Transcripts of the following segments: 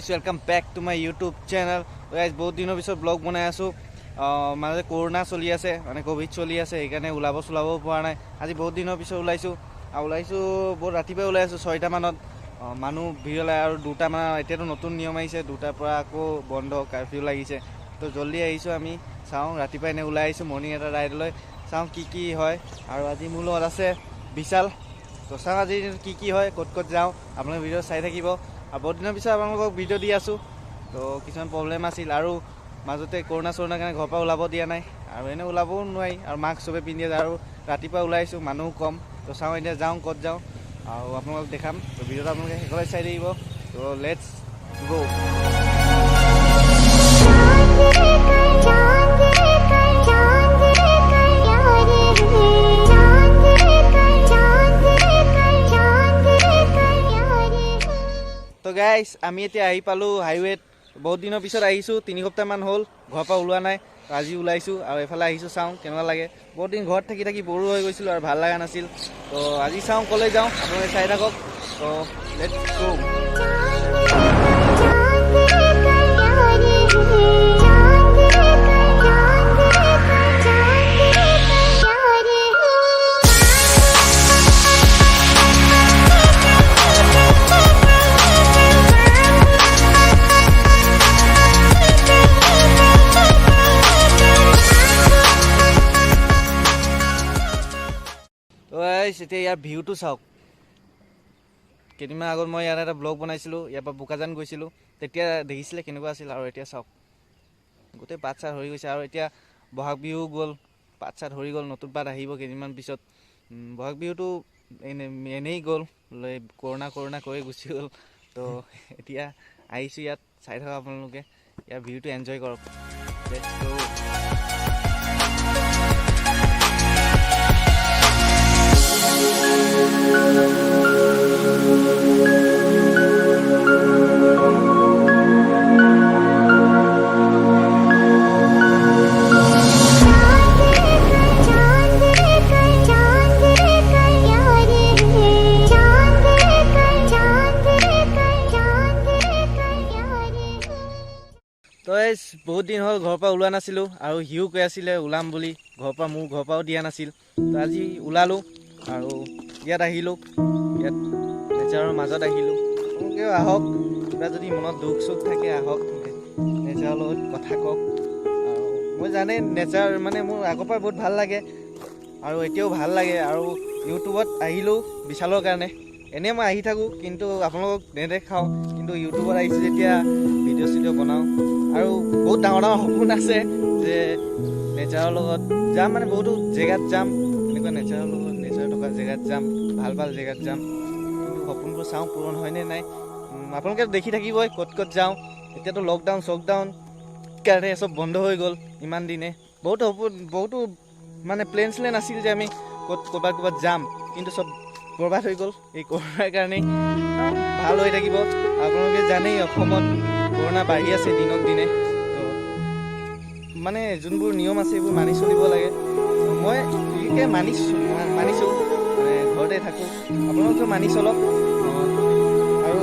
guys, welcome back to my YouTube channel. Guys, বহুত দিনৰ পিছত ব্লগ বনাই আছো। মানে কৰোনা চলি আছে, মানে কোভিড চলি আছে, এইকাৰণে ওলাব পৰা নাই। আজি বহুত দিনৰ পিছত ওলাইছো বহুত ৰাতিপুৱাই ওলাই আছো 6টা মানত। মানুহ ভিৰ ওলাই আৰু 2টা মান এতিয়াতো নতুন নিয়ম আহিছে, 2টাৰ পৰা আকৌ বন্ধ কাৰফিউ লাগিছে। তো জলদি আহিছো, আমি চাওঁ ৰাতিপুৱাই এনে ওলাই আহিছো মৰ্নিং এটা ৰাইডলৈ, চাওঁ কি হয়। আৰু আজি মোৰ লগত আছে বিশাল। তো চাওঁ আজি কি হয়, ক'ত যাওঁ, আপোনালোকে ভিডিঅ' চাই থাকিব। আৰু বহুত দিনৰ পিছত আপোনালোকক ভিডিঅ' দি আছোঁ। তো কিছুমান প্ৰব্লেম আছিল আৰু মাজতে কৰোণাৰ কাৰণে ঘৰৰ পৰা ওলাব দিয়া নাই, আৰু এনে ওলাবও নোৱাৰি, আৰু মাস্ক চবে পিন্ধি আছে। আৰু ৰাতিপুৱা ওলাইছোঁ, মানুহ কম। তো চাওঁ এতিয়া যাওঁ ক'ত যাওঁ, আৰু আপোনালোকক দেখাম। তো ভিডিঅ'টো আপোনালোকে শেষলৈ চাই থাকিব। তো লেটছ গো। তো গাইজ, আমি এতিয়া আহি পালোঁ হাইৱেত। বহুত দিনৰ পিছত আহিছোঁ, 3 সপ্তাহমান হ'ল ঘৰৰ পৰা ওলোৱা নাই। আজি ওলাইছোঁ আৰু এফালে আহিছোঁ, চাওঁ কেনেকুৱা লাগে। বহুত দিন ঘৰত থাকি বৰো হৈ গৈছিলোঁ আৰু ভাল লগা নাছিল। তো আজি চাওঁ ক'লৈ যাওঁ, আপোনালোকে চাই থাকক। তো লেটছ গো। এতিয়া ইয়াৰ ভিউটো চাওক। কেইদিনমান আগত মই ইয়াত এটা ব্লগ বনাইছিলোঁ, ইয়াৰ পৰা বোকাজান গৈছিলোঁ, তেতিয়া দেখিছিলে কেনেকুৱা আছিল। আৰু এতিয়া চাওক, গোটেই পাত চাত সৰি গৈছে। আৰু এতিয়া বহাগ বিহু গ'ল, পাত চাত সৰি গ'ল, নতুন পাত আহিব কেইদিনমান পিছত। বহাগ বিহুটো এনেই গ'ল, কৰোণা কৰি গুচি গ'ল। তো এতিয়া আহিছোঁ ইয়াত, চাই থাকক আপোনালোকে, ইয়াৰ ভিউটো এনজয় কৰক। লেটছ গো। তো বহুত দিন হ'ল ঘৰৰ পৰা ওলোৱা নাছিলোঁ, আৰু সিও কৈ আছিলে ওলাম বুলি, ঘৰৰ পৰাও দিয়া নাছিল। তো আজি ওলালোঁ আৰু ইয়াত আহিলোঁ, ইয়াত নেচাৰৰ মাজত আহিলোঁ। আপোনালোকেও আহক, কিবা যদি মনত দুখ চুখ থাকে আহক, নেচাৰৰ লগত কথা কওক। আৰু মই জানে নেচাৰ মানে মোৰ আগৰ পৰা বহুত ভাল লাগে, আৰু এতিয়াও ভাল লাগে। আৰু ইউটিউবত আহিলোঁ বিশালৰ কাৰণে। এনেই মই আহি থাকোঁ, কিন্তু আপোনালোকক নেদেখাওঁ। কিন্তু ইউটিউবত আহিছোঁ যেতিয়া ভিডিঅ' চিডিঅ' বনাওঁ। আৰু বহুত ডাঙৰ সপোন আছে যে নেচাৰৰ লগত যাম, মানে বহুতো জেগাত যাম, এনেকুৱা নেচাৰ থকা জেগাত যাম, ভাল জেগাত যাম। কিন্তু সপোনবোৰ চাওঁ পূৰণ হয়নে নাই। আপোনালোকে দেখি থাকিবই ক'ত যাওঁ। এতিয়াতো লকডাউন কাৰণে চব বন্ধ হৈ গ'ল ইমান দিনে। বহুতো মানে প্লেন আছিল যে আমি ক'ৰবাত যাম, কিন্তু চব বৰবাদ হৈ গ'ল এই কৰোণাৰ কাৰণেই। ভাল হৈ থাকিব। আপোনালোকে জানেই অসমত কৰোণা বাঢ়ি আছে দিনক দিনে। তো মানে যোনবোৰ নিয়ম আছে এইবোৰ মানি চলিব লাগে। মই বিশেষকৈ মানিছোঁ, মানে ঘৰতে থাকোঁ, আপোনালোকেও মানি চলক। আৰু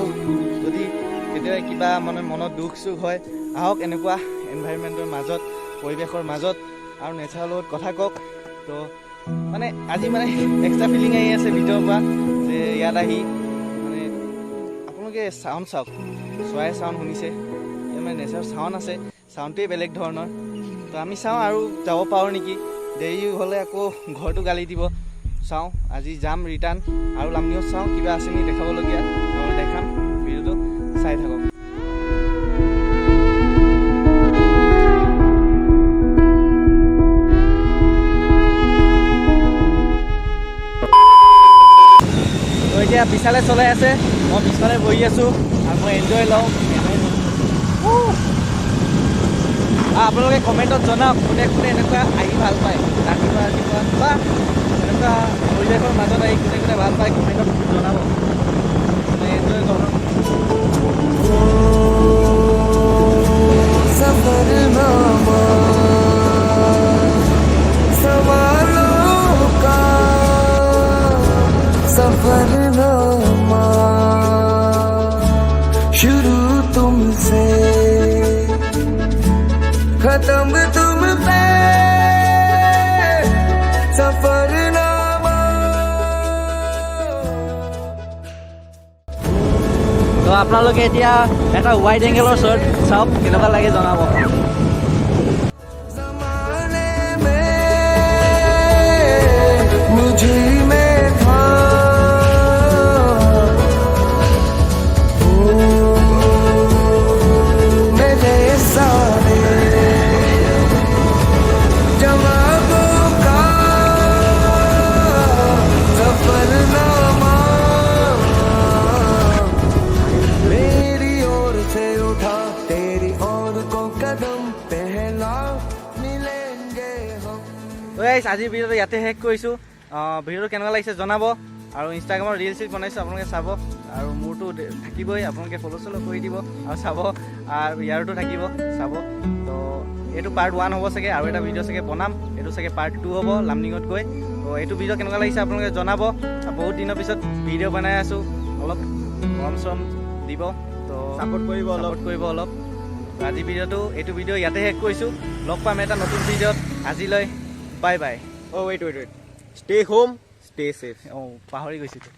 যদি কেতিয়াবা কিবা মানে মনত দুখ চুখ হয়, আহক এনেকুৱা এনভাইৰনমেণ্টৰ মাজত, পৰিৱেশৰ মাজত, আৰু নেচাৰৰ লগত কথা কওক। তো মানে আজি মানে এক্সট্ৰা ফিলিং আহি আছে ভিতৰৰ পৰা, যে ইয়াত আহি মানে আপোনালোকে চাউণ্ড চাওক, চৰাই চাউণ্ড শুনিছে, মানে নেচাৰৰ চাউণ্ড আছে, চাউণ্ডটোৱেই বেলেগ ধৰণৰ। তো আমি চাওঁ আৰু যাব পাৰোঁ নেকি, দেৰি হ'লে আকৌ ঘৰটো গালি দিব। চাওঁ আজি যাম ৰিটাৰ্ণ, আৰু লামডিঙত চাওঁ কিবা আছে নেকি দেখাবলগীয়া, আৰু দেখাম। ভিডিঅ'টো চাই থাকক। তো এতিয়া পিছফালে চলাই আছে, মই পিছফালে বহি আছোঁ, আৰু মই এনজয় লওঁ। আপোনালোকে কমেণ্টত জনাওক, কোনে এনেকুৱা আহি ভাল পায়, ৰাতিপুৱা বা এনেকুৱা পৰিৱেশৰ মাজত আহি কোনে ভাল পায়, কমেণ্টত জনাব। মই এনজয় কৰোঁ। सफरनामा शुरू तुमसे আপোনালোকে এতিয়া এটা ৱাইড এংগেলৰ শ্বট চাওক কেনেকুৱা লাগে জনাব আজিৰ ভিডিঅ'টো ইয়াতে শেষ কৰিছোঁ ভিডিঅ'টো কেনেকুৱা লাগিছে জনাব আৰু ইনষ্টাগ্ৰামৰ ৰিল চিল বনাইছোঁ আপোনালোকে চাব আৰু মোৰতো থাকিবই আপোনালোকে ফ'ল' চ'ল' কৰি দিব আৰু চাব আৰু ইয়াৰতো থাকিব চাব তো এইটো পাৰ্ট 1 হ'ব চাগে আৰু এটা ভিডিঅ' চাগে বনাম এইটো চাগে পাৰ্ট 2 হ'ব লামডিঙত গৈ তো এইটো ভিডিঅ' কেনেকুৱা লাগিছে আপোনালোকে জনাব বহুত দিনৰ পিছত ভিডিঅ' বনাই আছোঁ অলপ মৰম চৰম দিব তো ছাপোৰ্ট কৰিব অলপ আজিৰ ভিডিঅ'টো এইটো ভিডিঅ' ইয়াতে শেষ কৰিছোঁ লগ পাম এটা নতুন ভিডিঅ'ত আজিলৈ bye bye wait stay home stay safe পাহৰি গৈছিলোঁ